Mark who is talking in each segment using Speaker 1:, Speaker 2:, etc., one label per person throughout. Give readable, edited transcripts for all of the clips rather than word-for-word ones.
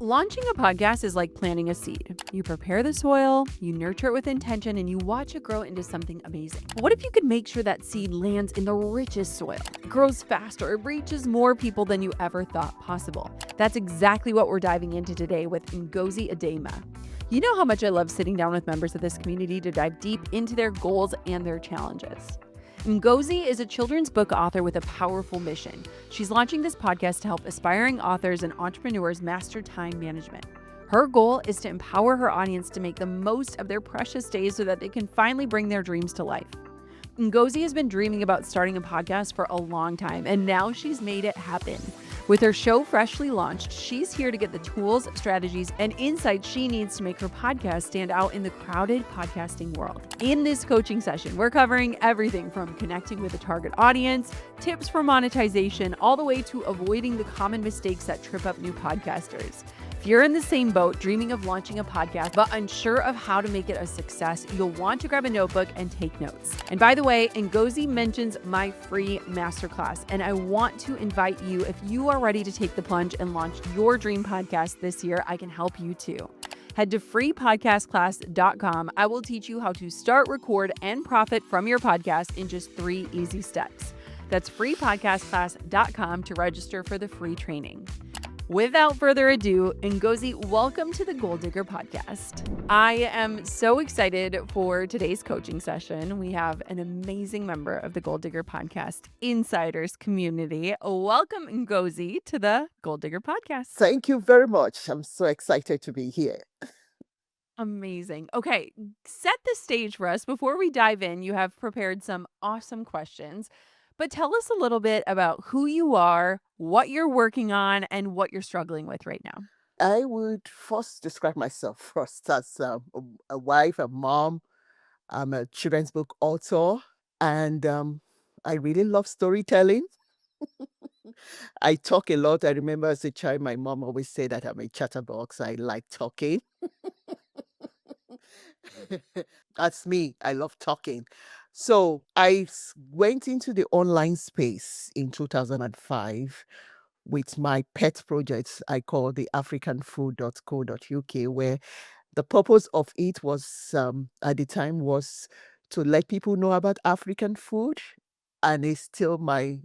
Speaker 1: Launching a podcast is like planting a seed. You prepare the soil, you nurture it with intention, and you watch it grow into something amazing. But what if you could make sure that seed lands in the richest soil, grows faster, it reaches more people than you ever thought possible? That's exactly what we're diving into today with Ngozi Edema. You know how much I love sitting down with members of this community to dive deep into their goals and their challenges. Ngozi is a children's book author with a powerful mission. She's launching this podcast to help aspiring authors and entrepreneurs master time management. Her goal is to empower her audience to make the most of their precious days so that they can finally bring their dreams to life. Ngozi has been dreaming about starting a podcast for a long time, and now she's made it happen. With her show freshly launched, she's here to get the tools, strategies, and insights she needs to make her podcast stand out in the crowded podcasting world. In this coaching session, we're covering everything from connecting with a target audience, tips for monetization, all the way to avoiding the common mistakes that trip up new podcasters. If you're in the same boat, dreaming of launching a podcast, but unsure of how to make it a success, you'll want to grab a notebook and take notes. And by the way, Ngozi mentions my free masterclass, and I want to invite you, if you are ready to take the plunge and launch your dream podcast this year, I can help you too. Head to freepodcastclass.com. I will teach you how to start, record, and profit from your podcast in just 3 easy steps. That's freepodcastclass.com to register for the free training. Without further ado, Ngozi, welcome to the Goal Digger Podcast. I am so excited for today's coaching session. We have an amazing member of the Goal Digger Podcast Insiders community. Welcome, Ngozi, to the Goal Digger Podcast.
Speaker 2: Thank you very much. I'm so excited to be here.
Speaker 1: Amazing. Okay, set the stage for us. Before we dive in, you have prepared some awesome questions. But tell us a little bit about who you are, what you're working on, and what you're struggling with right now.
Speaker 2: I would first describe myself first as a wife, a mom. I'm a children's book author, and I really love storytelling. I talk a lot. I remember as a child, my mom always said that I'm a chatterbox. I like talking. That's me. I love talking. So went into the online space in 2005 with my pet projects I call the africanfood.co.uk, where the purpose of it was at the time was to let people know about African food. And it's still I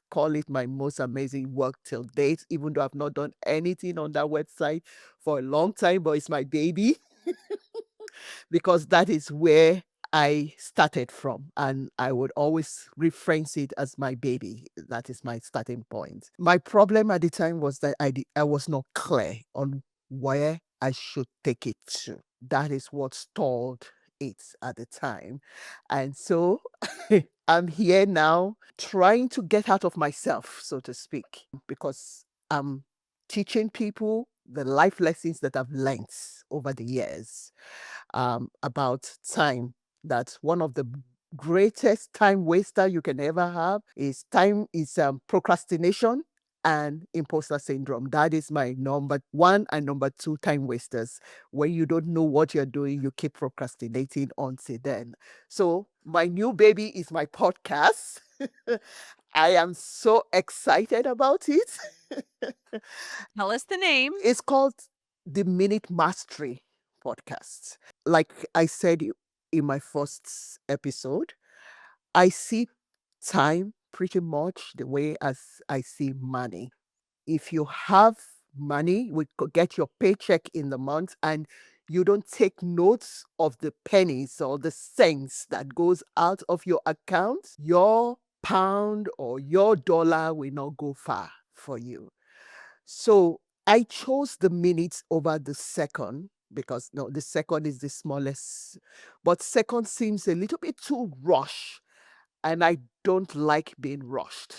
Speaker 2: call it my most amazing work till date, even though I've not done anything on that website for a long time, but it's my baby because that is where I started from, and I would always reference it as my baby. That is my starting point. My problem at the time was that I was not clear on where I should take it to. That is what stalled it at the time. And so I'm here now trying to get out of myself, so to speak, because I'm teaching people the life lessons that I've learned over the years about time. That one of the greatest time waster you can ever have is procrastination and imposter syndrome. That is my number one and number two time wasters. When you don't know what you're doing, you keep procrastinating until then. So my new baby is my podcast. I am so excited about it.
Speaker 1: Tell us the name.
Speaker 2: It's called the Minute Mastery Podcast. Like I said in my first episode, I see time pretty much the way as I see money. If you have money, we could get your paycheck in the month and you don't take notes of the pennies or the cents that goes out of your account, your pound or your dollar will not go far for you. So I chose the minutes over the second because no, the second is the smallest, but second seems a little bit too rush, and I don't like being rushed.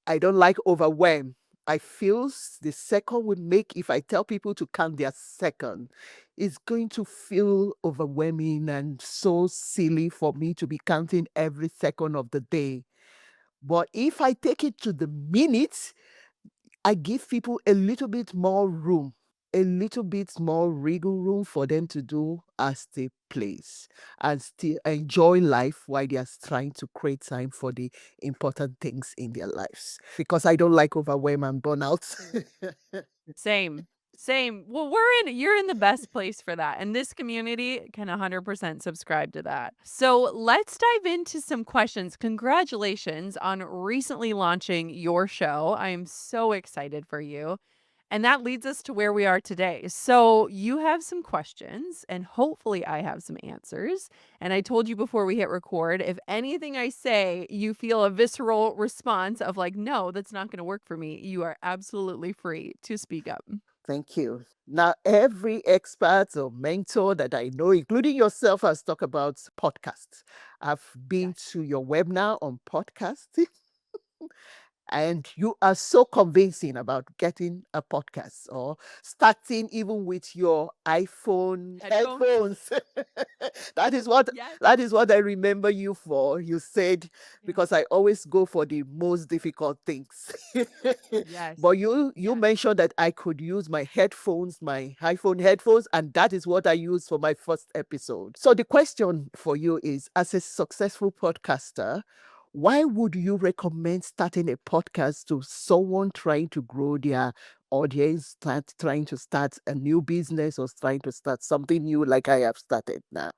Speaker 2: I don't like overwhelm. I feel the second will make, if I tell people to count their second, it's going to feel overwhelming and so silly for me to be counting every second of the day. But if I take it to the minutes, I give people a little bit more room, a little bit more wriggle room for them to do as they please and still enjoy life while they are trying to create time for the important things in their lives. Because I don't like overwhelm and burnout.
Speaker 1: Same. Same. Well, you're in the best place for that. And this community can 100% subscribe to that. So let's dive into some questions. Congratulations on recently launching your show. I am so excited for you. And that leads us to where we are today. So you have some questions, and hopefully I have some answers. And I told you before we hit record, if anything I say, you feel a visceral response of like, no, that's not going to work for me, you are absolutely free to speak up.
Speaker 2: Thank you. Now, every expert or mentor that I know, including yourself, has talked about podcasts. I've been
Speaker 1: Yes.
Speaker 2: to your webinar on podcasts. And you are so convincing about getting a podcast or starting even with your iPhone
Speaker 1: Headphones?
Speaker 2: headphones. that is what
Speaker 1: Yes.
Speaker 2: that is what I remember you for. You said
Speaker 1: Yeah.
Speaker 2: because I always go for the most difficult things.
Speaker 1: Yes.
Speaker 2: but you
Speaker 1: Yes.
Speaker 2: mentioned that I could use my headphones, my iPhone headphones, and that is what I used for my first episode. So the question for you is, as a successful podcaster, why would you recommend starting a podcast to someone trying to grow their audience, trying to start a new business or trying to start something new like I have started now?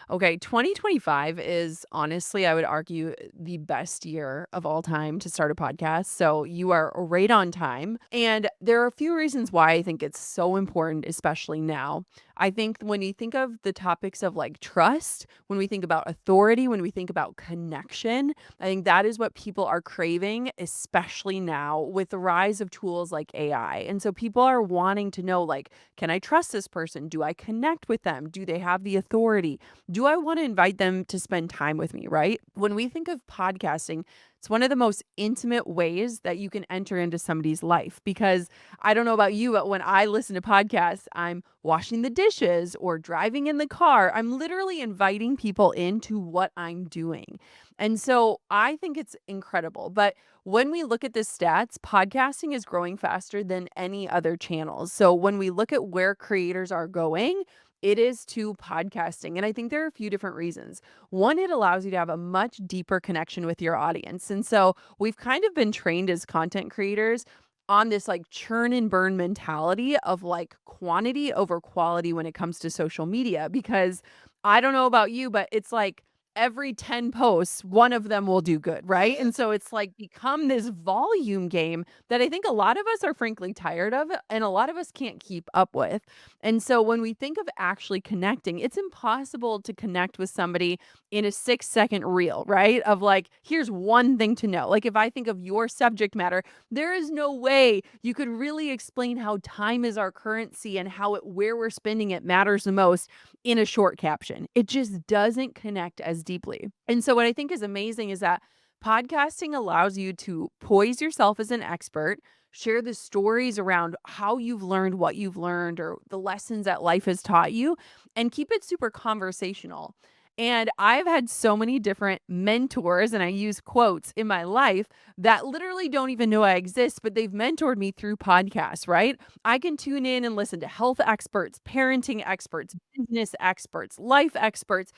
Speaker 1: Okay, 2025 is honestly, I would argue, the best year of all time to start a podcast. So you are right on time. And there are a few reasons why I think it's so important, especially now. I think when you think of the topics of like trust, when we think about authority, when we think about connection, I think that is what people are craving, especially now with the rise of tools like AI. And so people are wanting to know, like, can I trust this person? Do I connect with them? Do they have the authority? Do I want to invite them to spend time with me, right? When we think of podcasting, it's one of the most intimate ways that you can enter into somebody's life because I don't know about you, but when I listen to podcasts, I'm washing the dishes or driving in the car. I'm literally inviting people into what I'm doing. And so I think it's incredible. But when we look at the stats, podcasting is growing faster than any other channels. So when we look at where creators are going, it is to podcasting. And I think there are a few different reasons. One, it allows you to have a much deeper connection with your audience. And so we've kind of been trained as content creators on this like churn and burn mentality of like quantity over quality when it comes to social media. Because I don't know about you, but it's like every 10 posts, one of them will do good, right? And so it's like become this volume game that I think a lot of us are frankly tired of and a lot of us can't keep up with. And so when we think of actually connecting, it's impossible to connect with somebody in a 6-second reel, right? Of like, here's one thing to know. Like, if I think of your subject matter, there is no way you could really explain how time is our currency and how where we're spending it matters the most in a short caption. It just doesn't connect as deeply. And so, what I think is amazing is that podcasting allows you to poise yourself as an expert, share the stories around how you've learned what you've learned or the lessons that life has taught you, and keep it super conversational. And I've had so many different mentors, and I use quotes in my life that literally don't even know I exist, but they've mentored me through podcasts, right? I can tune in and listen to health experts, parenting experts, business experts, life experts,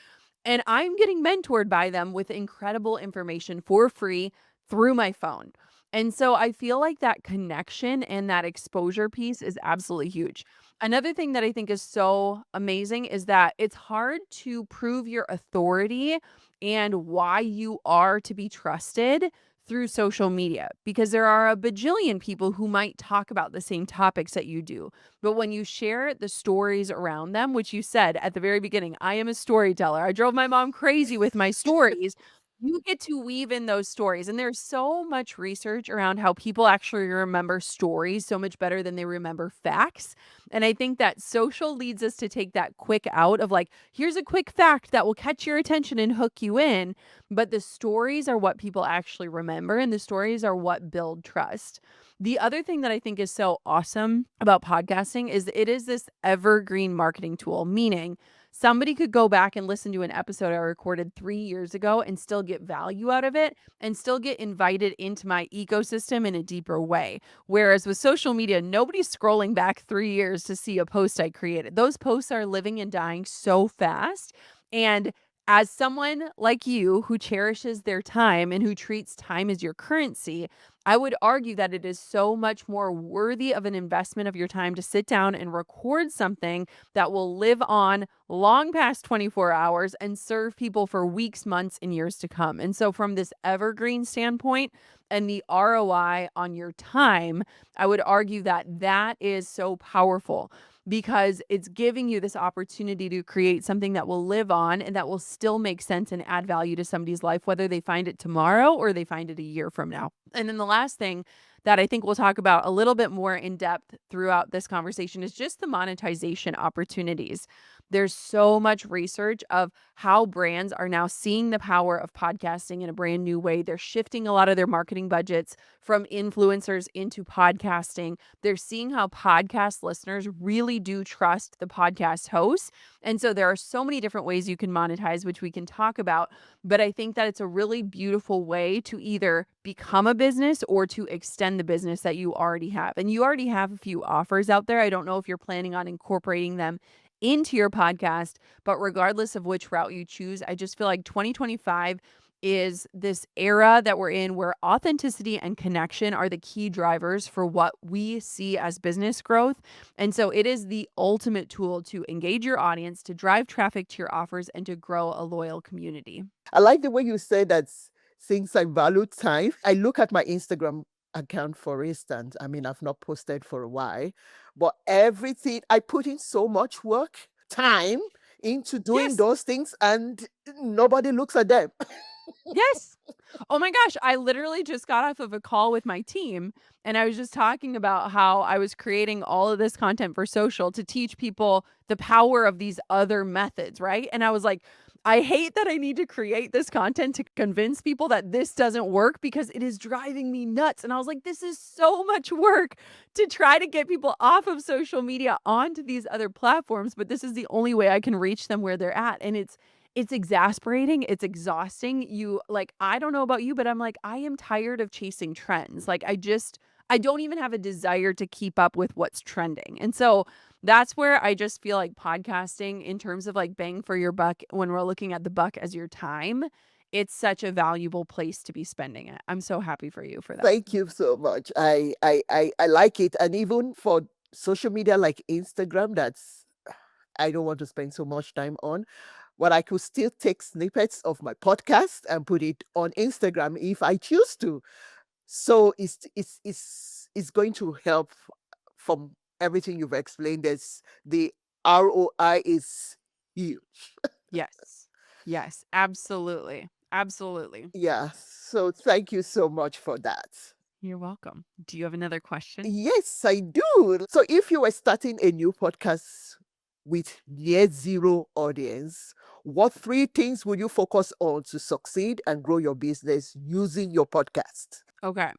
Speaker 1: and I'm getting mentored by them with incredible information for free through my phone. And so I feel like that connection and that exposure piece is absolutely huge. Another thing that I think is so amazing is that it's hard to prove your authority and why you are to be trusted through social media because there are a bajillion people who might talk about the same topics that you do. But when you share the stories around them, which you said at the very beginning, I am a storyteller. I drove my mom crazy with my stories. You get to weave in those stories. And there's so much research around how people actually remember stories so much better than they remember facts. And I think that social leads us to take that quick out of like, here's a quick fact that will catch your attention and hook you in. But the stories are what people actually remember, and the stories are what build trust. The other thing that I think is so awesome about podcasting is it is this evergreen marketing tool, meaning Somebody could go back and listen to an episode I recorded 3 years ago and still get value out of it and still get invited into my ecosystem in a deeper way. Whereas with social media, nobody's scrolling back 3 years to see a post I created. Those posts are living and dying so fast. And as someone like you who cherishes their time and who treats time as your currency, I would argue that it is so much more worthy of an investment of your time to sit down and record something that will live on long past 24 hours and serve people for weeks, months, and years to come. And so, from this evergreen standpoint and the ROI on your time, I would argue that that is so powerful because it's giving you this opportunity to create something that will live on and that will still make sense and add value to somebody's life, whether they find it tomorrow or they find it a year from now. And then the last thing that I think we'll talk about a little bit more in depth throughout this conversation is just the monetization opportunities. There's so much research of how brands are now seeing the power of podcasting in a brand new way. They're shifting a lot of their marketing budgets from influencers into podcasting. They're seeing how podcast listeners really do trust the podcast hosts. And so there are so many different ways you can monetize, which we can talk about. But I think that it's a really beautiful way to either become a business or to extend the business that you already have. And you already have a few offers out there. I don't know if you're planning on incorporating them into your podcast, but regardless of which route you choose, I just feel like 2025 is this era that we're in where authenticity and connection are the key drivers for what we see as business growth. And so it is the ultimate tool to engage your audience, to drive traffic to your offers, and to grow a loyal community.
Speaker 2: I like the way you say that since I value time. I look at my Instagram account, for instance. I mean, I've not posted for a while, but everything I put in so much work, time into doing
Speaker 1: Yes.
Speaker 2: those things, and nobody looks at them.
Speaker 1: Yes. Oh my gosh, I literally just got off of a call with my team and I was just talking about how I was creating all of this content for social to teach people the power of these other methods, right? And I was like, I hate that I need to create this content to convince people that this doesn't work because it is driving me nuts. And I was like, this is so much work to try to get people off of social media onto these other platforms, but this is the only way I can reach them where they're at. And it's exasperating, it's exhausting. I don't know about you, but I'm like, I am tired of chasing trends. I don't even have a desire to keep up with what's trending. And so that's where I just feel like podcasting in terms of like bang for your buck when we're looking at the buck as your time, it's such a valuable place to be spending it. I'm so happy for you for that.
Speaker 2: Thank you so much. I like it. And even for social media like Instagram, that's I don't want to spend so much time on. But I could still take snippets of my podcast and put it on Instagram if I choose to. So it's going to help from everything you've explained. The ROI is huge.
Speaker 1: Yes. Yes, absolutely. Absolutely.
Speaker 2: Yeah. So thank you so much for that.
Speaker 1: You're welcome. Do you have another question?
Speaker 2: Yes, I do. So if you were starting a new podcast with near zero audience, what three things would you focus on to succeed and grow your business using your podcast?
Speaker 1: Okay.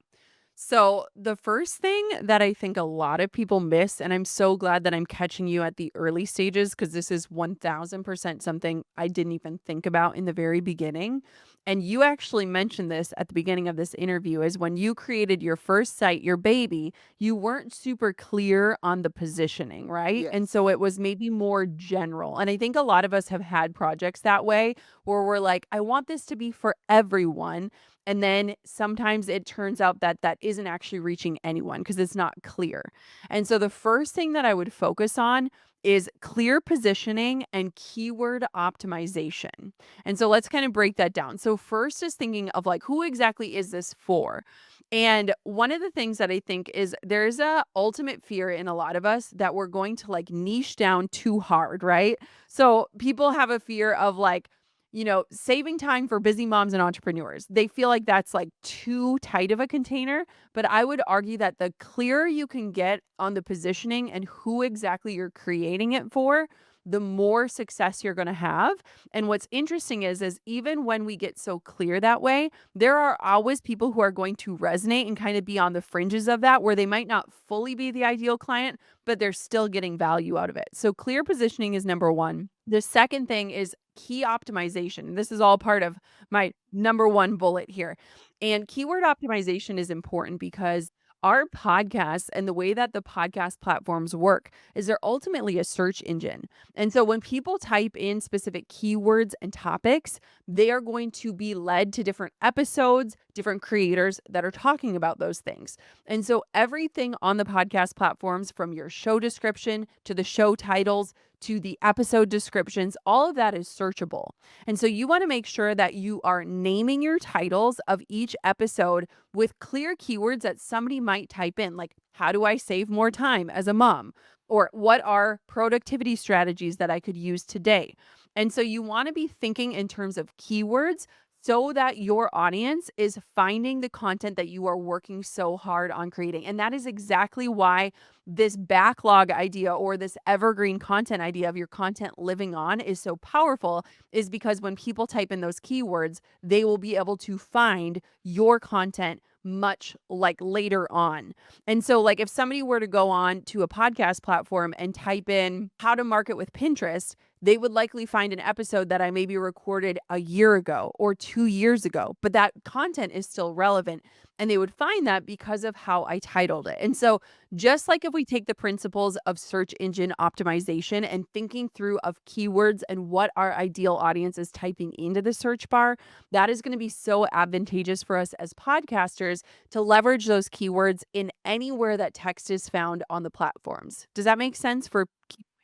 Speaker 1: So, the first thing that I think a lot of people miss, and I'm so glad that I'm catching you at the early stages because this is 1000% something I didn't even think about in the very beginning. And you actually mentioned this at the beginning of this interview is when you created your first site, your baby, you weren't super clear on the positioning, right? And
Speaker 2: Yes.
Speaker 1: so it was maybe more general. And I think a lot of us have had projects that way where we're like, I want this to be for everyone. And then sometimes it turns out that that isn't actually reaching anyone because it's not clear. And so the first thing that I would focus on is clear positioning and keyword optimization. And so let's kind of break that down. So first is thinking of like who exactly is this for? And one of the things that I think is there's a ultimate fear in a lot of us that we're going to like niche down too hard, right? So people have a fear of like saving time for busy moms and entrepreneurs. They feel like that's like too tight of a container. But I would argue that the clearer you can get on the positioning and who exactly you're creating it for, the more success you're going to have. And what's interesting is even when we get so clear that way, there are always people who are going to resonate and kind of be on the fringes of that, where they might not fully be the ideal client, but they're still getting value out of it. So clear positioning is number one. The second thing is key optimization. This is all part of my number one bullet here. And keyword optimization is important because our podcasts and the way that the podcast platforms work is they're ultimately a search engine. And so when people type in specific keywords and topics, they are going to be led to different episodes, different creators that are talking about those things. And so everything on the podcast platforms, from your show description to the show titles to the episode descriptions, all of that is searchable. And so you want to make sure that you are naming your titles of each episode with clear keywords that somebody might type in, like, how do I save more time as a mom? Or what are productivity strategies that I could use today? And so you want to be thinking in terms of keywords so that your audience is finding the content that you are working so hard on creating. And that is exactly why this backlog idea, or this evergreen content idea of your content living on, is so powerful, is because when people type in those keywords, they will be able to find your content much like later on. And so, like, if somebody were to go on to a podcast platform and type in how to market with Pinterest, they would likely find an episode that I maybe recorded a year ago or 2 years ago, but that content is still relevant. And they would find that because of how I titled it. And so, just like if we take the principles of search engine optimization and thinking through of keywords and what our ideal audience is typing into the search bar, that is going to be so advantageous for us as podcasters to leverage those keywords in anywhere that text is found on the platforms. Does that make sense for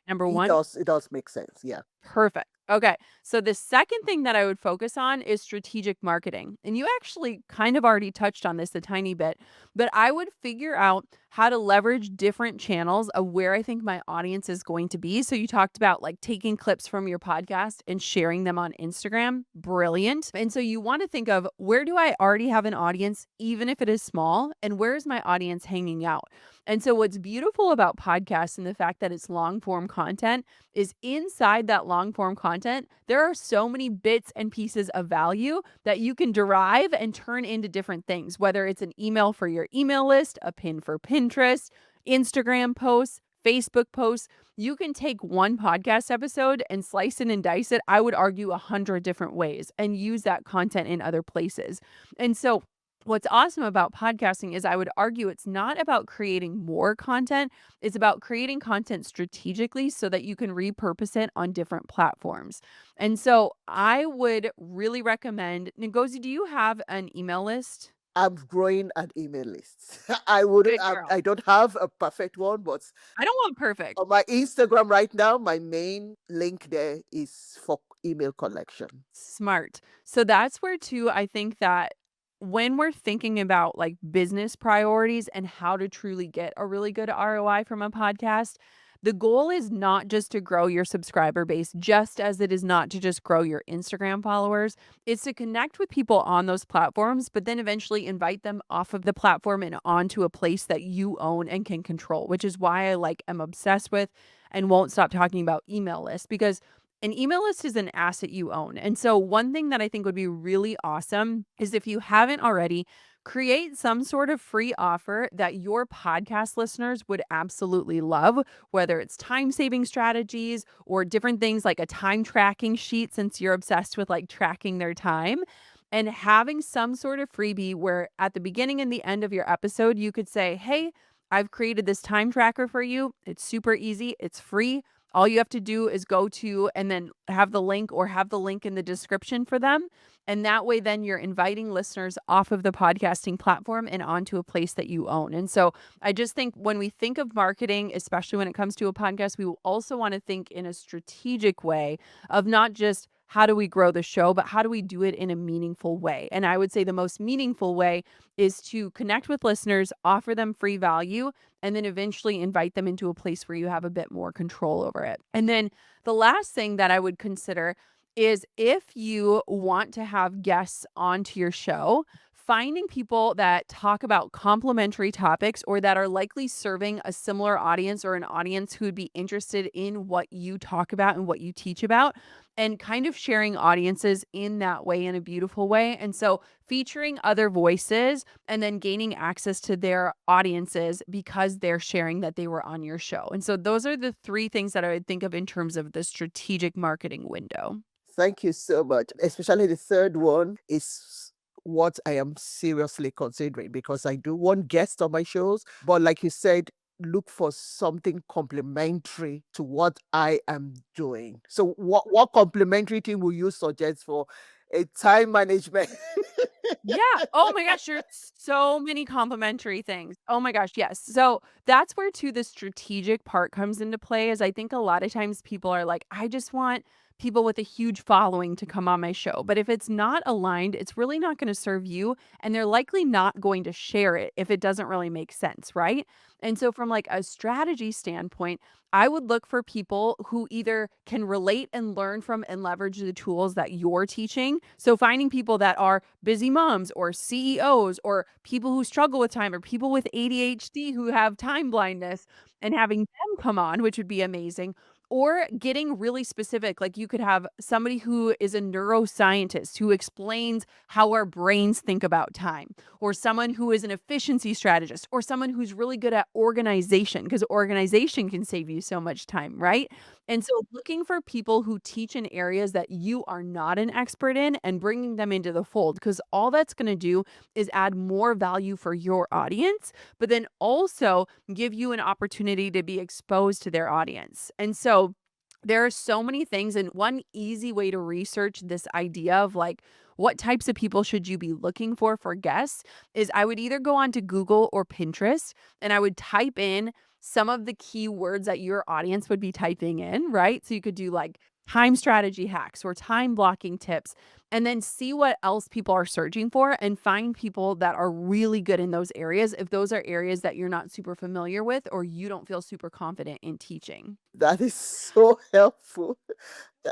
Speaker 1: number one?
Speaker 2: It does make sense. Yeah.
Speaker 1: Perfect. Okay. So the second thing that I would focus on is strategic marketing. And you actually kind of already touched on this a tiny bit, but I would figure out how to leverage different channels of where I think my audience is going to be. So you talked about like taking clips from your podcast and sharing them on Instagram. Brilliant. And so you want to think of, where do I already have an audience, even if it is small, and where is my audience hanging out? And so what's beautiful about podcasts and the fact that it's long form content is, inside that long form content, there are so many bits and pieces of value that you can derive and turn into different things, whether it's an email for your email list, a pin for Pinterest, Instagram posts, Facebook posts. You can take one podcast episode and slice it and dice it, I would argue, 100 different ways, and use that content in other places. And so what's awesome about podcasting is, I would argue, it's not about creating more content. It's about creating content strategically so that you can repurpose it on different platforms. And so I would really recommend, Ngozi, do you have an email list?
Speaker 2: I'm growing an email list. I would
Speaker 1: Good girl.
Speaker 2: I don't have a perfect one, but
Speaker 1: I don't want perfect.
Speaker 2: on my Instagram right now, my main link there is for email collection.
Speaker 1: Smart. So that's where too, I think that when we're thinking about like business priorities and how to truly get a really good ROI from a podcast, the goal is not just to grow your subscriber base, just as it is not to just grow your Instagram followers. It's to connect with people on those platforms, but then eventually invite them off of the platform and onto a place that you own and can control, which is why I like am obsessed with and won't stop talking about email lists, because an email list is an asset you own. And so one thing that I think would be really awesome is, if you haven't already, create some sort of free offer that your podcast listeners would absolutely love, whether it's time saving strategies or different things like a time tracking sheet, since you're obsessed with like tracking their time. And having some sort of freebie where at the beginning and the end of your episode, you could say, hey, I've created this time tracker for you. It's super easy. It's free. All you have to do is go to, and then have the link, or have the link in the description for them. And that way, then you're inviting listeners off of the podcasting platform and onto a place that you own. And so I just think when we think of marketing, especially when it comes to a podcast, we will also want to think in a strategic way of not just how do we grow the show, but how do we do it in a meaningful way? And I would say the most meaningful way is to connect with listeners, offer them free value, and then eventually invite them into a place where you have a bit more control over it. And then the last thing that I would consider is, if you want to have guests onto your show, finding people that talk about complementary topics or that are likely serving a similar audience or an audience who would be interested in what you talk about and what you teach about, and kind of sharing audiences in that way in a beautiful way. And so featuring other voices and then gaining access to their audiences because they're sharing that they were on your show. And so those are the three things that I would think of in terms of the strategic marketing window.
Speaker 2: Thank you so much. Especially the third one is what I am seriously considering because I do want guests on my shows. But like you said, look for something complementary to what I am doing. So what complementary thing will you suggest for a time management?
Speaker 1: Yeah. Oh my gosh, there's so many complimentary things. Oh my gosh, yes. So that's where too the strategic part comes into play is I think a lot of times people are like, I just want people with a huge following to come on my show. But if it's not aligned, it's really not going to serve you. And they're likely not going to share it if it doesn't really make sense, right? And so from like a strategy standpoint, I would look for people who either can relate and learn from and leverage the tools that you're teaching. So finding people that are busy moms or CEOs or people who struggle with time or people with ADHD who have time blindness and having them come on, which would be amazing. Or getting really specific, like you could have somebody who is a neuroscientist who explains how our brains think about time, or someone who is an efficiency strategist, or someone who's really good at organization, because organization can save you so much time, right? And so looking for people who teach in areas that you are not an expert in and bringing them into the fold, because all that's going to do is add more value for your audience, but then also give you an opportunity to be exposed to their audience. And so there are so many things, and one easy way to research this idea of like what types of people should you be looking for guests is I would either go on to Google or Pinterest and I would type in some of the keywords that your audience would be typing in, right? So you could do like time strategy hacks or time blocking tips and then see what else people are searching for and find people that are really good in those areas if those are areas that you're not super familiar with or you don't feel super confident in teaching.
Speaker 2: That is so helpful.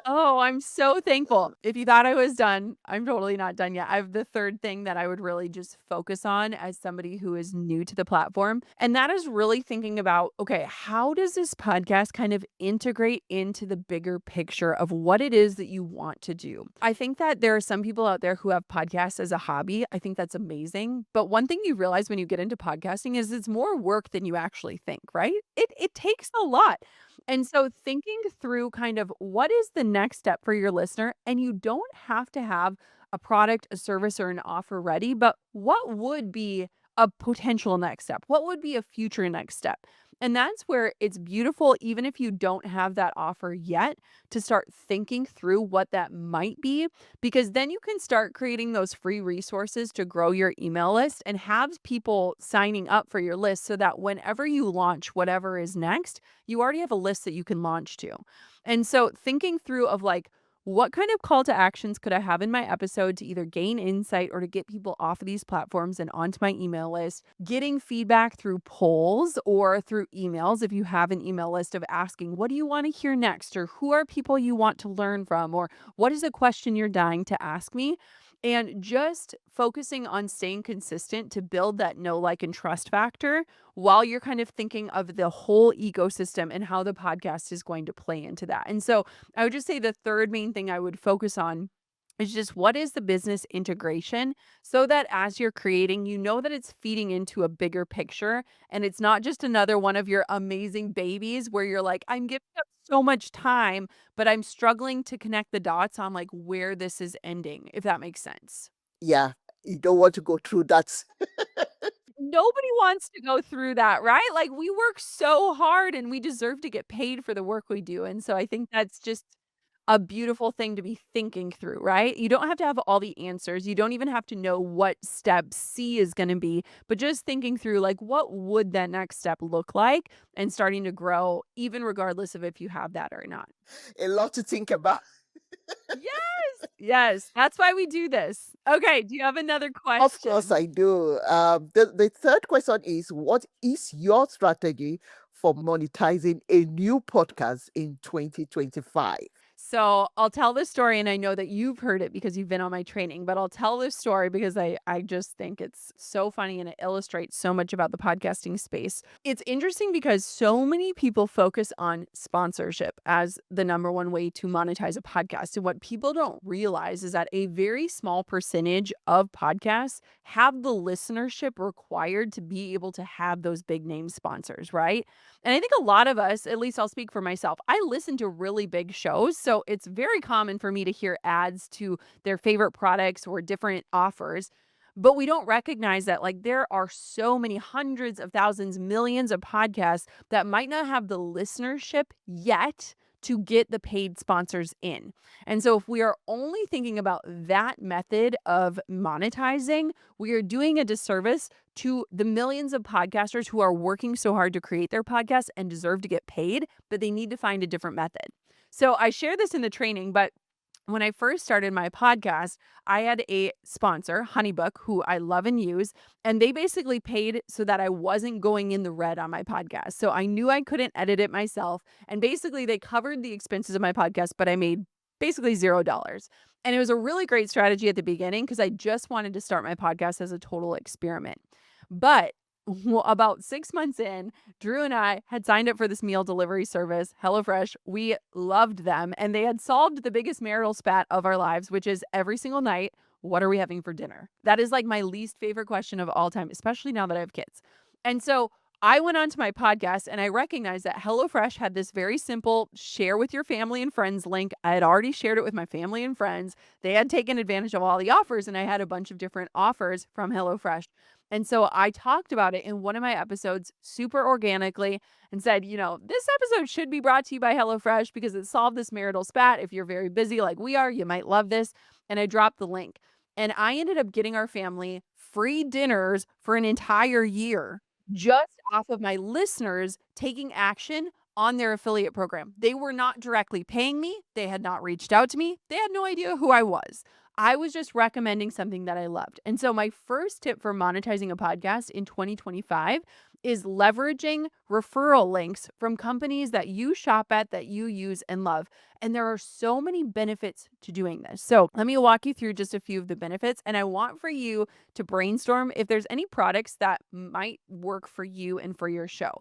Speaker 1: Oh, I'm so thankful. If you thought I was done, I'm totally not done yet. I have the third thing that I would really just focus on as somebody who is new to the platform. And that is really thinking about, okay, how does this podcast kind of integrate into the bigger picture of what it is that you want to do? I think that there are some people out there who have podcasts as a hobby. I think that's amazing. But one thing you realize when you get into podcasting is it's more work than you actually think, right? It takes a lot. And so thinking through kind of what is the next step for your listener, and you don't have to have a product, a service, or an offer ready, but what would be a potential next step? What would be a future next step? And that's where it's beautiful, even if you don't have that offer yet, to start thinking through what that might be, because then you can start creating those free resources to grow your email list and have people signing up for your list so that whenever you launch whatever is next, you already have a list that you can launch to. And so thinking through of like, what kind of call to actions could I have in my episode to either gain insight or to get people off of these platforms and onto my email list? Getting feedback through polls or through emails if you have an email list of asking, what do you want to hear next? Or who are people you want to learn from? Or what is a question you're dying to ask me? And just focusing on staying consistent to build that know, like, and trust factor while you're kind of thinking of the whole ecosystem and how the podcast is going to play into that. And so I would just say the third main thing I would focus on is just what is the business integration so that as you're creating, you know that it's feeding into a bigger picture and it's not just another one of your amazing babies where you're like, I'm giving up so much time, but I'm struggling to connect the dots on like where this is ending, if that makes sense.
Speaker 2: Yeah, you don't want to go through that.
Speaker 1: Nobody wants to go through that, right? Like, we work so hard and we deserve to get paid for the work we do, and so I think that's just a beautiful thing to be thinking through, right? You don't have to have all the answers, you don't even have to know what step C is gonna be, but just thinking through, like, what would that next step look like, and starting to grow even regardless of if you have that or not.
Speaker 2: A lot to think about.
Speaker 1: Yes! Yes, that's why we do this. Okay, do you have another
Speaker 2: Of course,
Speaker 1: question?
Speaker 2: I do. The third question is what is your strategy for monetizing a new podcast in 2025?
Speaker 1: So I'll tell this story, and I know that you've heard it because you've been on my training, but I'll tell this story because I just think it's so funny and it illustrates so much about the podcasting space. It's interesting because so many people focus on sponsorship as the number one way to monetize a podcast. And what people don't realize is that a very small percentage of podcasts have the listenership required to be able to have those big name sponsors, right? And I think a lot of us, at least I'll speak for myself, I listen to really big shows. So it's very common for me to hear ads to their favorite products or different offers. But we don't recognize that, like, there are so many hundreds of thousands, millions of podcasts that might not have the listenership yet to get the paid sponsors in. And so, if we are only thinking about that method of monetizing, we are doing a disservice to the millions of podcasters who are working so hard to create their podcasts and deserve to get paid, but they need to find a different method. So I share this in the training, but when I first started my podcast, I had a sponsor, Honeybook, who I love and use, and they basically paid so that I wasn't going in the red on my podcast. So I knew I couldn't edit it myself, and basically they covered the expenses of my podcast, but I made basically $0. And it was a really great strategy at the beginning because I just wanted to start my podcast as a total experiment. But about 6 months in, Drew and I had signed up for this meal delivery service, HelloFresh. We loved them, and they had solved the biggest marital spat of our lives, which is every single night, what are we having for dinner? That is like my least favorite question of all time, especially now that I have kids. And so I went onto my podcast and I recognized that HelloFresh had this very simple share with your family and friends link. I had already shared it with my family and friends. They had taken advantage of all the offers, and I had a bunch of different offers from HelloFresh. And so I talked about it in one of my episodes super organically and said, this episode should be brought to you by HelloFresh because it solved this marital spat. If you're very busy like we are, you might love this. And I dropped the link. And I ended up getting our family free dinners for an entire year just off of my listeners taking action on their affiliate program. They were not directly paying me. They had not reached out to me. They had no idea who I was. I was just recommending something that I loved. And so my first tip for monetizing a podcast in 2025 is leveraging referral links from companies that you shop at, that you use and love. And there are so many benefits to doing this. So let me walk you through just a few of the benefits. And I want for you to brainstorm if there's any products that might work for you and for your show.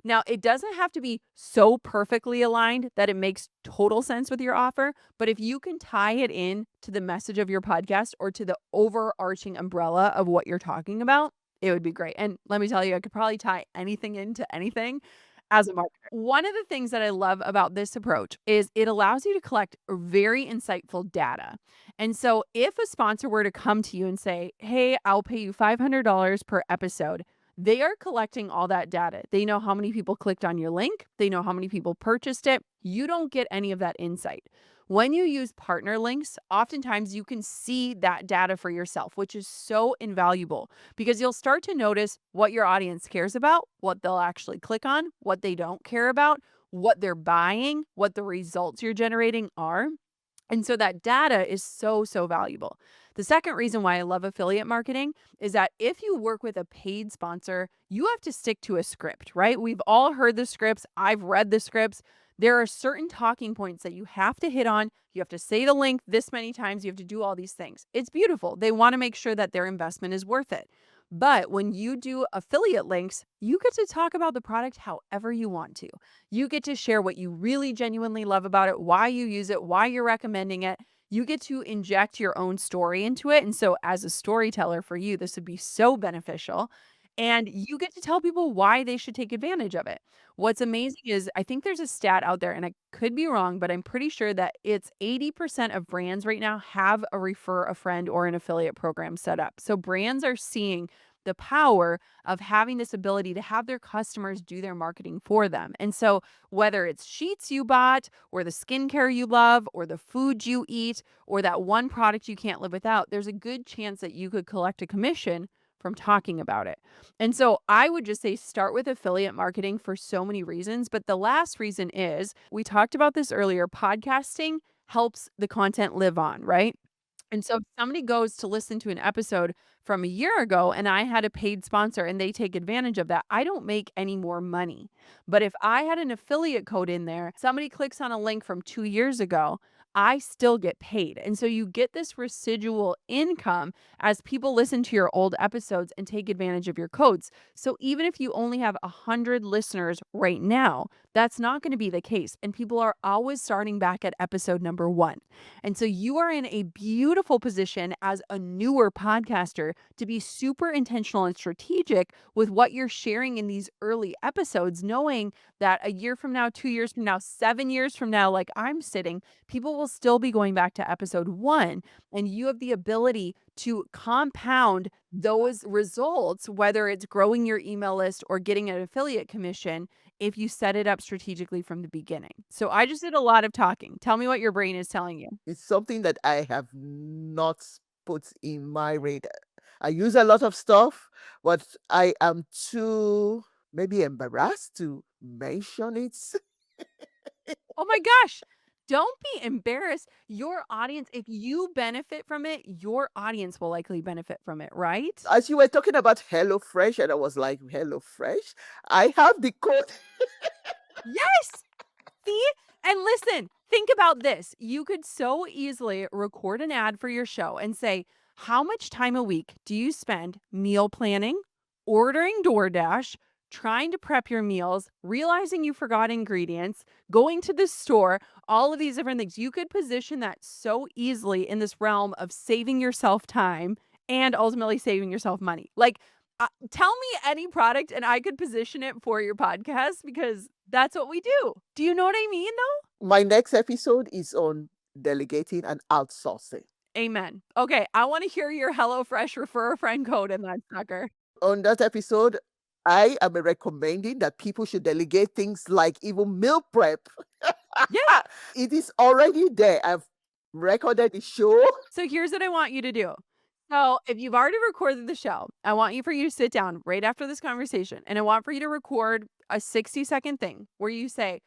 Speaker 1: Now, it doesn't have to be so perfectly aligned that it makes total sense with your offer, but if you can tie it in to the message of your podcast or to the overarching umbrella of what you're talking about, it would be great. And let me tell you, I could probably tie anything into anything as a marketer. One of the things that I love about this approach is it allows you to collect very insightful data. And so if a sponsor were to come to you and say, hey, I'll pay you $500 per episode, they are collecting all that data. They know how many people clicked on your link. They know how many people purchased it. You don't get any of that insight. When you use partner links, oftentimes you can see that data for yourself, which is so invaluable because you'll start to notice what your audience cares about, what they'll actually click on, what they don't care about, what they're buying, what the results you're generating are. And so that data is so, so valuable. The second reason why I love affiliate marketing is that if you work with a paid sponsor, you have to stick to a script, right? We've all heard the scripts. I've read the scripts. There are certain talking points that you have to hit on. You have to say the link this many times. You have to do all these things. It's beautiful. They want to make sure that their investment is worth it. But when you do affiliate links, you get to talk about the product however you want to. You get to share what you really genuinely love about it, why you use it, why you're recommending it. You get to inject your own story into it. And so, as a storyteller for you, this would be so beneficial. And you get to tell people why they should take advantage of it. What's amazing is I think there's a stat out there, and I could be wrong, but I'm pretty sure that it's 80% of brands right now have a refer a friend or an affiliate program set up. So, brands are seeing the power of having this ability to have their customers do their marketing for them. And so, whether it's sheets you bought, or the skincare you love, or the food you eat, or that one product you can't live without, there's a good chance that you could collect a commission from talking about it. And so, I would just say start with affiliate marketing for so many reasons. But the last reason is we talked about this earlier, podcasting helps the content live on, right? And so if somebody goes to listen to an episode from a year ago and I had a paid sponsor and they take advantage of that, I don't make any more money. But if I had an affiliate code in there, somebody clicks on a link from 2 years ago, I still get paid. And so you get this residual income as people listen to your old episodes and take advantage of your codes. So even if you only have 100 listeners right now, that's not going to be the case. And people are always starting back at episode number 1. And so you are in a beautiful position as a newer podcaster to be super intentional and strategic with what you're sharing in these early episodes, knowing that a year from now, 2 years from now, 7 years from now, like I'm sitting, people will still be going back to episode 1. And you have the ability to compound those results, whether it's growing your email list or getting an affiliate commission, if you set it up strategically from the beginning. So I just did a lot of talking. Tell me what your brain is telling you.
Speaker 2: It's something that I have not put in my radar. I use a lot of stuff, but I am too maybe embarrassed to mention it.
Speaker 1: Oh my gosh. Don't be embarrassed. Your audience, if you benefit from it, your audience will likely benefit from it, right?
Speaker 2: As you were talking about HelloFresh, and I was like, HelloFresh, I have the code.
Speaker 1: Yes. See? And listen, think about this. You could so easily record an ad for your show and say, how much time a week do you spend meal planning, ordering DoorDash, trying to prep your meals, realizing you forgot ingredients, going to the store, all of these different things? You could position that so easily in this realm of saving yourself time and ultimately saving yourself money. Like, tell me any product and I could position it for your podcast because that's what we do. Do you know what I mean, though?
Speaker 2: My next episode is on delegating and outsourcing.
Speaker 1: Amen. Okay, I want to hear your HelloFresh refer a friend code in that sucker.
Speaker 2: On that episode, I am recommending that people should delegate things like even meal prep.
Speaker 1: Yeah.
Speaker 2: It is already there. I've recorded the show.
Speaker 1: So here's what I want you to do. So if you've already recorded the show, I want you for you to sit down right after this conversation and I want for you to record a 60-second thing where you say,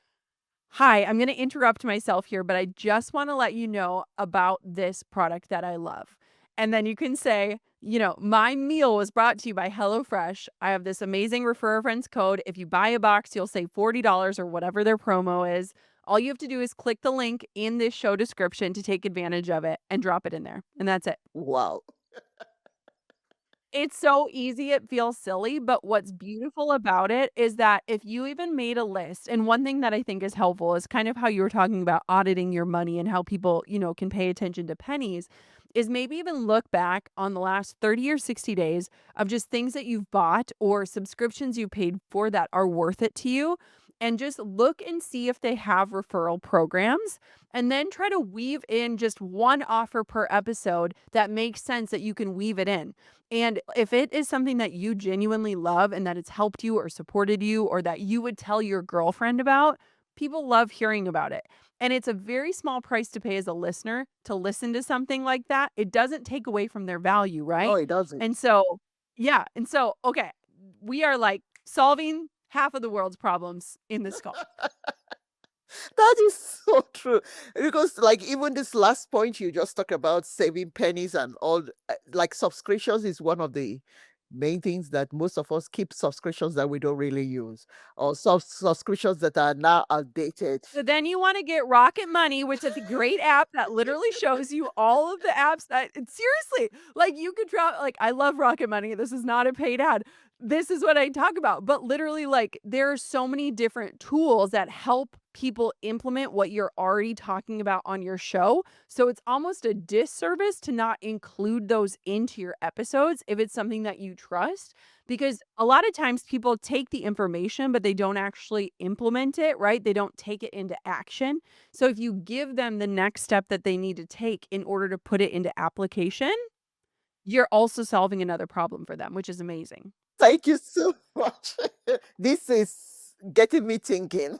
Speaker 1: hi, I'm going to interrupt myself here, but I just want to let you know about this product that I love. And then you can say, my meal was brought to you by HelloFresh. I have this amazing refer a friend's code. If you buy a box, you'll save $40 or whatever their promo is. All you have to do is click the link in this show description to take advantage of it and drop it in there. And that's it.
Speaker 2: Wow.
Speaker 1: It's so easy, it feels silly, but what's beautiful about it is that if you even made a list, and one thing that I think is helpful is kind of how you were talking about auditing your money and how people, can pay attention to pennies, is maybe even look back on the last 30 or 60 days of just things that you've bought or subscriptions you paid for that are worth it to you. And just look and see if they have referral programs, and then try to weave in just one offer per episode that makes sense that you can weave it in. And if it is something that you genuinely love and that it's helped you or supported you or that you would tell your girlfriend about, people love hearing about it. And it's a very small price to pay as a listener to listen to something like that. It doesn't take away from their value,
Speaker 2: No,
Speaker 1: right?
Speaker 2: it doesn't.
Speaker 1: And so, yeah. And so, okay, we are like solving half of the world's problems in this call.
Speaker 2: That is so true. Because, like, even this last point you just talked about saving pennies and all, like, subscriptions is one of the main things that most of us keep subscriptions that we don't really use, or subscriptions that are now outdated.
Speaker 1: So then you wanna get Rocket Money, which is a great app that literally shows you all of the apps that seriously, like, you could try like, I love Rocket Money, this is not a paid ad. This is what I talk about, but literally, like, there are so many different tools that help people implement what you're already talking about on your show, so it's almost a disservice to not include those into your episodes if it's something that you trust, because a lot of times people take the information, but they don't actually implement it, right? They don't take it into action. So if you give them the next step that they need to take in order to put it into application, you're also solving another problem for them, which is amazing.
Speaker 2: Thank you so much. This is getting me thinking.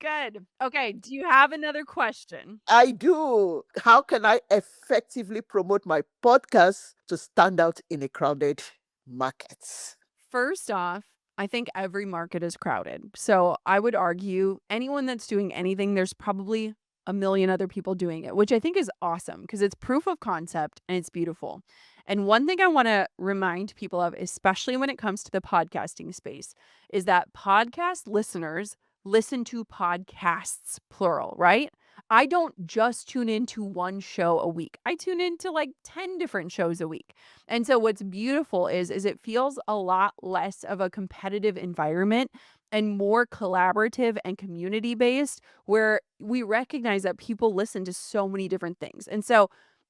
Speaker 1: Good. Okay. Do you have another question?
Speaker 2: I do. How can I effectively promote my podcast to stand out in a crowded market?
Speaker 1: First off, I think every market is crowded. So I would argue anyone that's doing anything, there's probably a million other people doing it, which I think is awesome because it's proof of concept and it's beautiful. And one thing I want to remind people of, especially when it comes to the podcasting space, is that podcast listeners listen to podcasts, plural, right? I don't just tune into one show a week. I tune into like 10 different shows a week. And so what's beautiful is it feels a lot less of a competitive environment and more collaborative and community based, where we recognize that people listen to so many different things. And so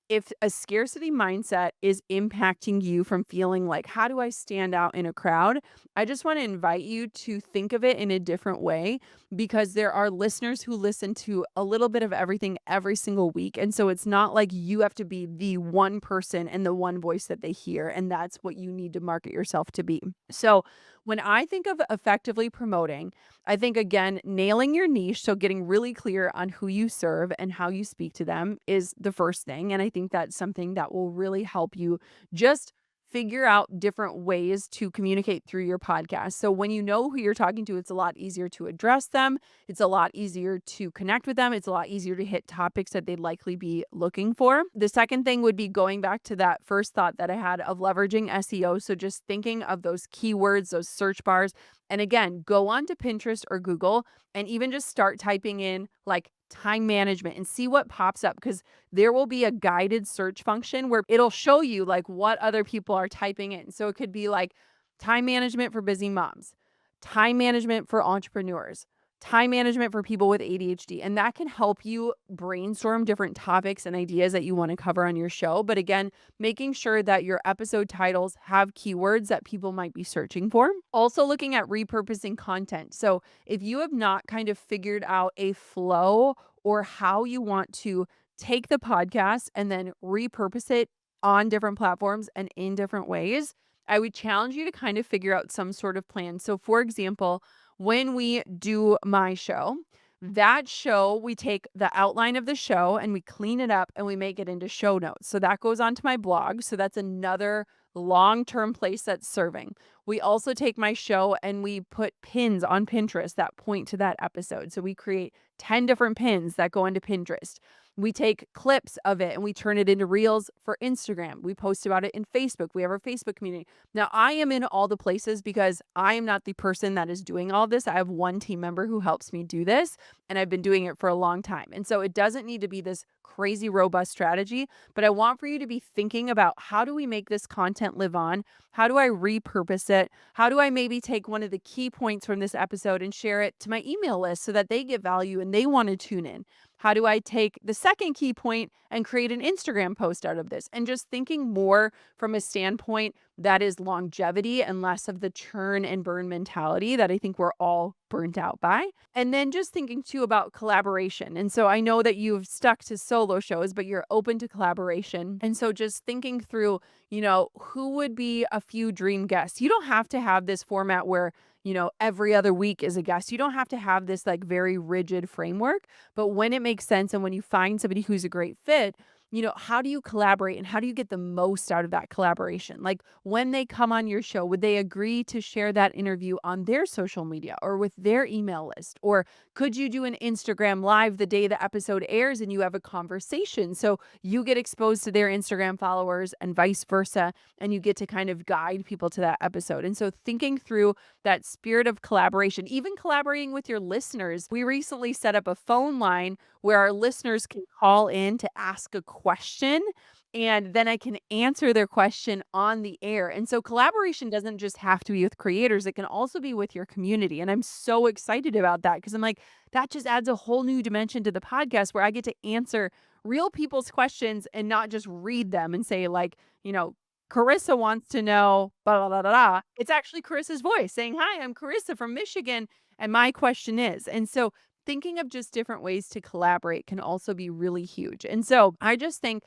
Speaker 1: if a scarcity mindset is impacting you from feeling like, how do I stand out in a crowd? I just want to invite you to think of it in a different way, because there are listeners who listen to a little bit of everything every single week. And so it's not like you have to be the one person and the one voice that they hear. And that's what you need to market yourself to be. So when I think of effectively promoting, I think again, nailing your niche, so getting really clear on who you serve and how you speak to them is the first thing. And I think that's something that will really help you just figure out different ways to communicate through your podcast. So when you know who you're talking to, it's a lot easier to address them. It's a lot easier to connect with them. It's a lot easier to hit topics that they'd likely be looking for. The second thing would be going back to that first thought that I had of leveraging SEO. So just thinking of those keywords, those search bars. And again, go on to Pinterest or Google and even just start typing in like time management and see what pops up, because there will be a guided search function where it'll show you like what other people are typing in. So it could be like time management for busy moms, time management for entrepreneurs, time management for people with ADHD. And that can help you brainstorm different topics and ideas that you want to cover on your show. But again, making sure that your episode titles have keywords that people might be searching for. Also, looking at repurposing content. So, if you have not kind of figured out a flow or how you want to take the podcast and then repurpose it on different platforms and in different ways, I would challenge you to kind of figure out some sort of plan. So, for example, when we do my show, that show, we take the outline of the show and we clean it up and we make it into show notes. So that goes onto my blog. So that's another long-term place that's serving. We also take my show and we put pins on Pinterest that point to that episode. So we create 10 different pins that go into Pinterest. We take clips of it and we turn it into reels for Instagram. We post about it in Facebook. We have our Facebook community. Now, I am in all the places because I am not the person that is doing all this. I have one team member who helps me do this, and I've been doing it for a long time. And so it doesn't need to be this crazy robust strategy, but I want for you to be thinking about, how do we make this content live on? How do I repurpose it? How do I maybe take one of the key points from this episode and share it to my email list so that they get value and they want to tune in? How do I take the second key point and create an Instagram post out of this? And just thinking more from a standpoint that is longevity and less of the churn and burn mentality that I think we're all burnt out by. And then just thinking too about collaboration. And so I know that you've stuck to solo shows, but you're open to collaboration. And so just thinking through, who would be a few dream guests. You don't have to have this format where, every other week is a guest. You don't have to have this like very rigid framework, but when it makes sense and when you find somebody who's a great fit, how do you collaborate and how do you get the most out of that collaboration? Like when they come on your show, would they agree to share that interview on their social media or with their email list? Or could you do an Instagram live the day the episode airs and you have a conversation? So you get exposed to their Instagram followers and vice versa, and you get to kind of guide people to that episode. And so thinking through that spirit of collaboration, even collaborating with your listeners. We recently set up a phone line where our listeners can call in to ask a question, and then I can answer their question on the air. And so collaboration doesn't just have to be with creators, it can also be with your community. And I'm so excited about that because I'm like, that just adds a whole new dimension to the podcast where I get to answer real people's questions and not just read them and say, like, Carissa wants to know blah, blah, blah, blah, blah. It's actually Carissa's voice saying, "Hi, I'm Carissa from Michigan, and my question is." And so thinking of just different ways to collaborate can also be really huge. And so I just think,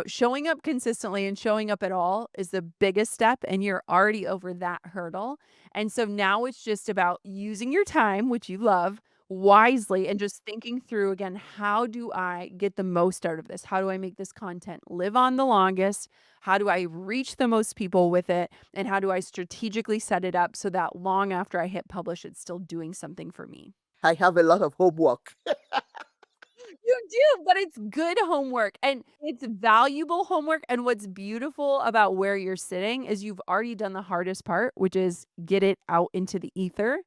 Speaker 1: showing up consistently and showing up at all is the biggest step, and you're already over that hurdle. And so now it's just about using your time, which you love, wisely, and just thinking through again, how do I get the most out of this? How do I make this content live on the longest? How do I reach the most people with it? And how do I strategically set it up so that long after I hit publish, it's still doing something for me?
Speaker 2: I have a lot of homework.
Speaker 1: You do, but it's good homework and it's valuable homework. And what's beautiful about where you're sitting is you've already done the hardest part, which is get it out into the ether.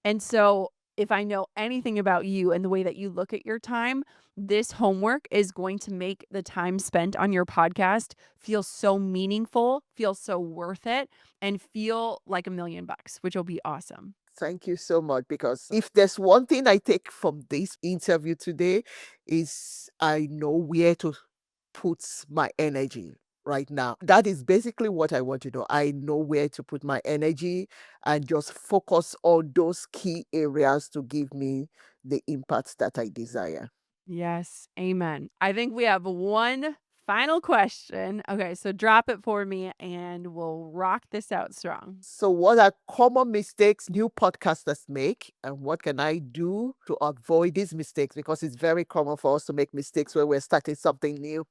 Speaker 1: And so, if I know anything about you and the way that you look at your time, this homework is going to make the time spent on your podcast feel so meaningful, feel so worth it, and feel like $1,000,000, which will be awesome.
Speaker 2: Thank you so much, because if there's one thing I take from this interview today is I know where to put my energy right now. That is basically what I want to do. I know where to put my energy and just focus on those key areas to give me the impact that I desire.
Speaker 1: Yes, amen. I think we have one final question. Okay, so drop it for me and we'll rock this out strong.
Speaker 2: So, what are common mistakes new podcasters make, and what can I do to avoid these mistakes? Because it's very common for us to make mistakes when we're starting something new.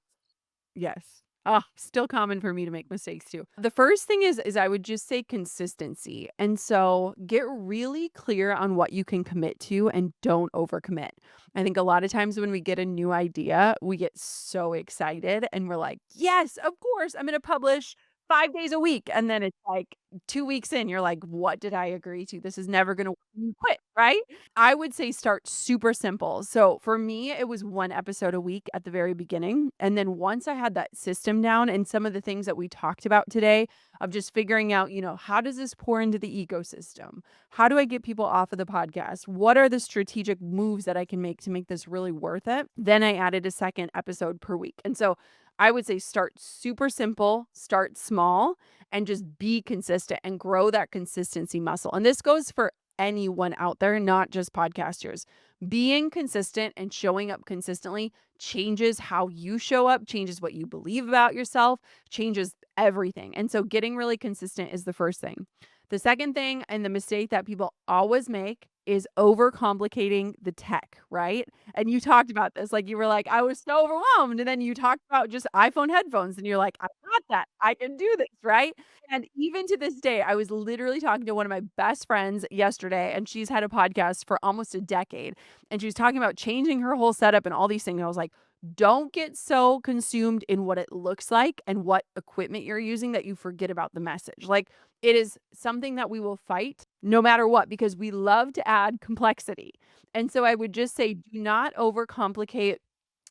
Speaker 1: Yes. Oh, still common for me to make mistakes too. The first thing is I would just say consistency. And so get really clear on what you can commit to and don't overcommit. I think a lot of times when we get a new idea, we get so excited and we're like, yes, of course, I'm going to publish 5 days a week. And then it's like 2 weeks in, you're like, what did I agree to? This is never going to quit, right? I would say start super simple. So for me, it was 1 episode a week at the very beginning. And then once I had that system down and some of the things that we talked about today of just figuring out, how does this pour into the ecosystem? How do I get people off of the podcast? What are the strategic moves that I can make to make this really worth it? Then I added a second episode per week. And so I would say start super simple, start small, and just be consistent and grow that consistency muscle. And this goes for anyone out there, not just podcasters. Being consistent and showing up consistently changes how you show up, changes what you believe about yourself, changes everything. And so getting really consistent is the first thing. The second thing, and the mistake that people always make, is overcomplicating the tech, right? And you talked about this, like you were like, I was so overwhelmed. And then you talked about just iPhone headphones, and you're like, I got that. I can do this, right? And even to this day, I was literally talking to one of my best friends yesterday, and she's had a podcast for almost a decade. And she was talking about changing her whole setup and all these things. And I was like, don't get so consumed in what it looks like and what equipment you're using that you forget about the message. Like, it is something that we will fight no matter what because we love to add complexity. And so I would just say do not overcomplicate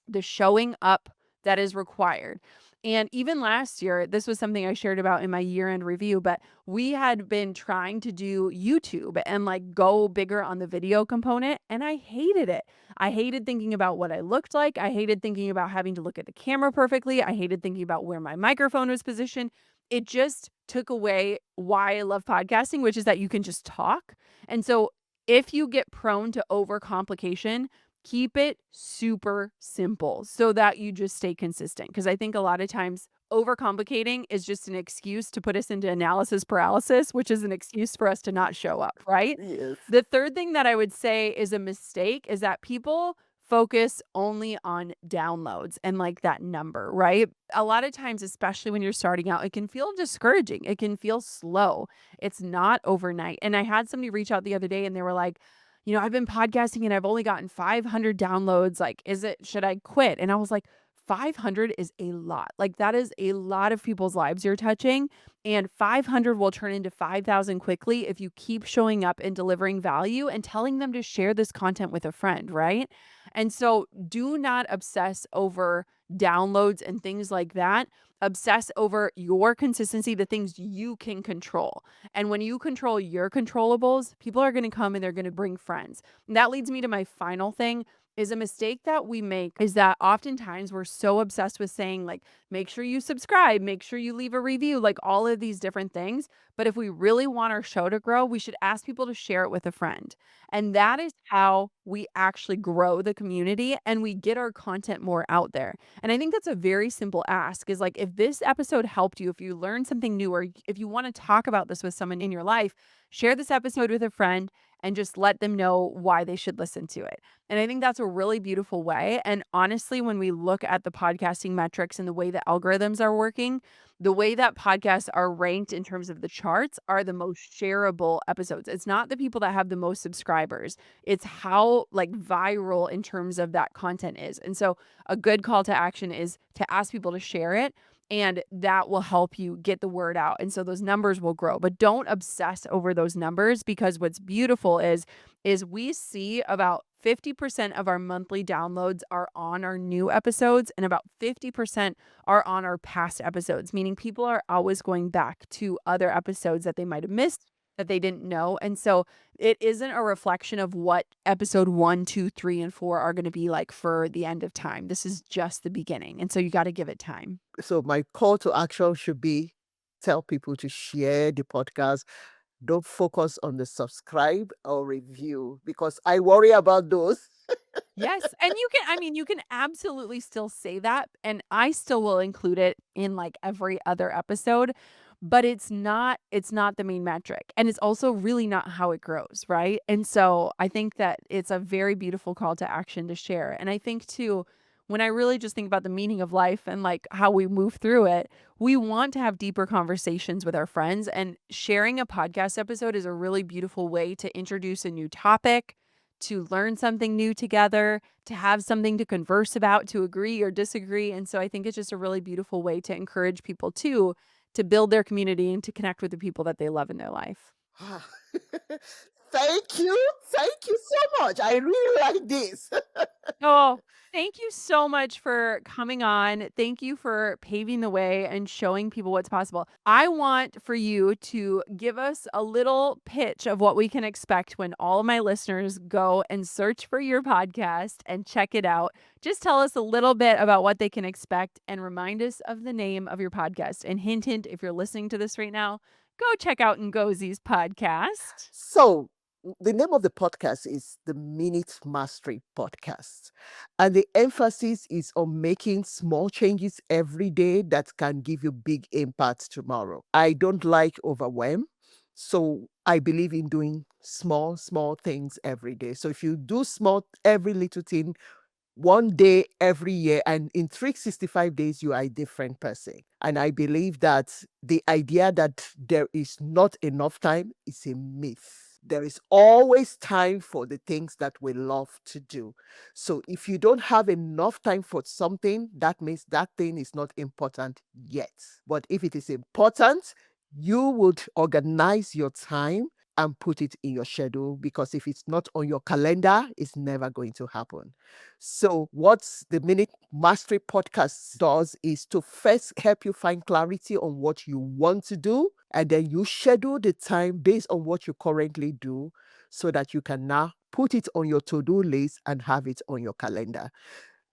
Speaker 1: the showing up that is required. And even last year, this was something I shared about in my year-end review, but we had been trying to do YouTube and like go bigger on the video component, and I hated it. I hated thinking about what I looked like. I hated thinking about having to look at the camera perfectly. I hated thinking about where my microphone was positioned. It just took away why I love podcasting, which is that you can just talk. And so if you get prone to overcomplication, keep it super simple so that you just stay consistent. Because I think a lot of times overcomplicating is just an excuse to put us into analysis paralysis, which is an excuse for us to not show up, right?
Speaker 2: Yes.
Speaker 1: The third thing that I would say is a mistake is that people focus only on downloads and like that number, right? A lot of times, especially when you're starting out, it can feel discouraging. It can feel slow. It's not overnight. And I had somebody reach out the other day and they were like, I've been podcasting and I've only gotten 500 downloads. Like, should I quit? And I was like, 500 is a lot. Like, that is a lot of people's lives you're touching. And 500 will turn into 5,000 quickly if you keep showing up and delivering value and telling them to share this content with a friend, right? And so do not obsess over downloads and things like that. Obsess over your consistency, the things you can control. And when you control your controllables, people are going to come and they're going to bring friends. And that leads me to my final thing is a mistake that we make is that oftentimes we're so obsessed with saying like, make sure you subscribe, make sure you leave a review, like all of these different things. But if we really want our show to grow, we should ask people to share it with a friend. And that is how we actually grow the community and we get our content more out there. And I think that's a very simple ask is like, if this episode helped you, if you learned something new, or if you want to talk about this with someone in your life, share this episode with a friend and just let them know why they should listen to it. And I think that's a really beautiful way. And honestly, when we look at the podcasting metrics and the way the algorithms are working, the way that podcasts are ranked in terms of the charts are the most shareable episodes. It's not the people that have the most subscribers. It's how like viral in terms of that content is. And so a good call to action is to ask people to share it, and that will help you get the word out. And so those numbers will grow. But don't obsess over those numbers, because what's beautiful is we see about 50% of our monthly downloads are on our new episodes, and about 50% are on our past episodes, meaning people are always going back to other episodes that they might have missed, that they didn't know. And so it isn't a reflection of what episode 1, 2, 3, and 4 are going to be like for the end of time. This is just the beginning. And so you got to give it time.
Speaker 2: So my call to action should be tell people to share the podcast. Don't focus on the subscribe or review, because I worry about those.
Speaker 1: Yes, and you can absolutely still say that, and I still will include it in, like, every other episode, but it's not the main metric, and it's also really not how it grows, right? And so, I think that it's a very beautiful call to action to share, and I think too, when I really just think about the meaning of life and, like, how we move through it, we want to have deeper conversations with our friends, and sharing a podcast episode is a really beautiful way to introduce a new topic, to learn something new together, to have something to converse about, to agree or disagree. And so I think it's just a really beautiful way to encourage people too, to build their community and to connect with the people that they love in their life.
Speaker 2: Thank you. Thank you so much. I really like this.
Speaker 1: Oh, thank you so much for coming on. Thank you for paving the way and showing people what's possible. I want for you to give us a little pitch of what we can expect when all of my listeners go and search for your podcast and check it out. Just tell us a little bit about what they can expect and remind us of the name of your podcast. And hint, hint, if you're listening to this right now, go check out Ngozi's podcast.
Speaker 2: So, the name of the podcast is the Minute Mastery Podcast. And the emphasis is on making small changes every day that can give you big impacts tomorrow. I don't like overwhelm. So, I believe in doing small, small things every day. So, if you do small, every little thing, one day every year, and in 365 days you are a different person. And I believe that the idea that there is not enough time is a myth. There is always time for the things that we love to do. So if you don't have enough time for something, that means that thing is not important yet. But if it is important, you would organize your time and put it in your schedule, because if it's not on your calendar, it's never going to happen. So, what the Minute Mastery Podcast does is to first help you find clarity on what you want to do, and then you schedule the time based on what you currently do, so that you can now put it on your to do list and have it on your calendar.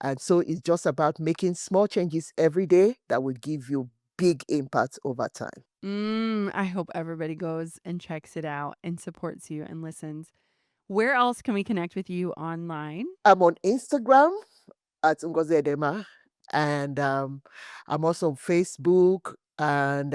Speaker 2: And so, it's just about making small changes every day that will give you big impacts over time.
Speaker 1: I hope everybody goes and checks it out and supports you and listens. Where else can we connect with you online?
Speaker 2: I'm on Instagram at Ngozi Edema, and I'm also on Facebook, and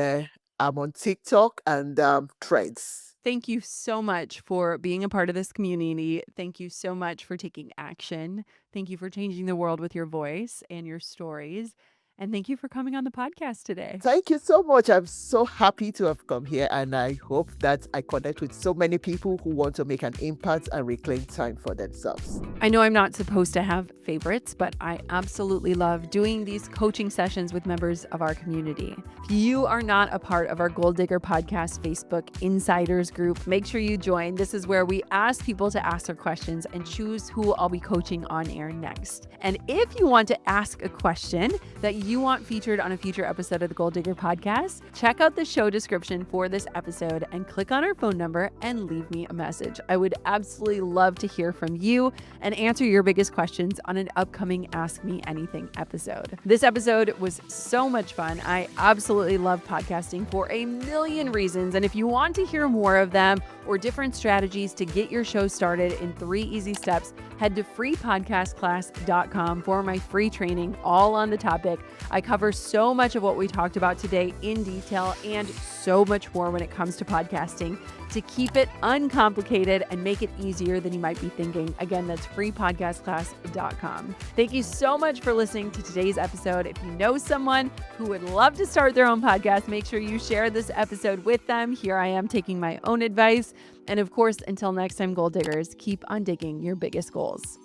Speaker 2: I'm on TikTok and Threads.
Speaker 1: Thank you so much for being a part of this community. Thank you so much for taking action. Thank you for changing the world with your voice and your stories. And thank you for coming on the podcast today.
Speaker 2: Thank you so much. I'm so happy to have come here, and I hope that I connect with so many people who want to make an impact and reclaim time for themselves.
Speaker 1: I know I'm not supposed to have favorites, but I absolutely love doing these coaching sessions with members of our community. If you are not a part of our Gold Digger Podcast Facebook Insiders group, make sure you join. This is where we ask people to ask their questions and choose who I'll be coaching on air next. And if you want to ask a question that you want featured on a future episode of the Gold Digger Podcast, check out the show description for this episode and click on our phone number and leave me a message. I would absolutely love to hear from you and answer your biggest questions on on an upcoming Ask Me Anything episode. This episode was so much fun. I absolutely love podcasting for a million reasons. And if you want to hear more of them or different strategies to get your show started in 3 easy steps, head to freepodcastclass.com for my free training all on the topic. I cover so much of what we talked about today in detail and so much more when it comes to podcasting to keep it uncomplicated and make it easier than you might be thinking. Again, that's freepodcastclass.com. Thank you so much for listening to today's episode. If you know someone who would love to start their own podcast, make sure you share this episode with them. Here I am taking my own advice. And of course, until next time, goal diggers, keep on digging your biggest goals.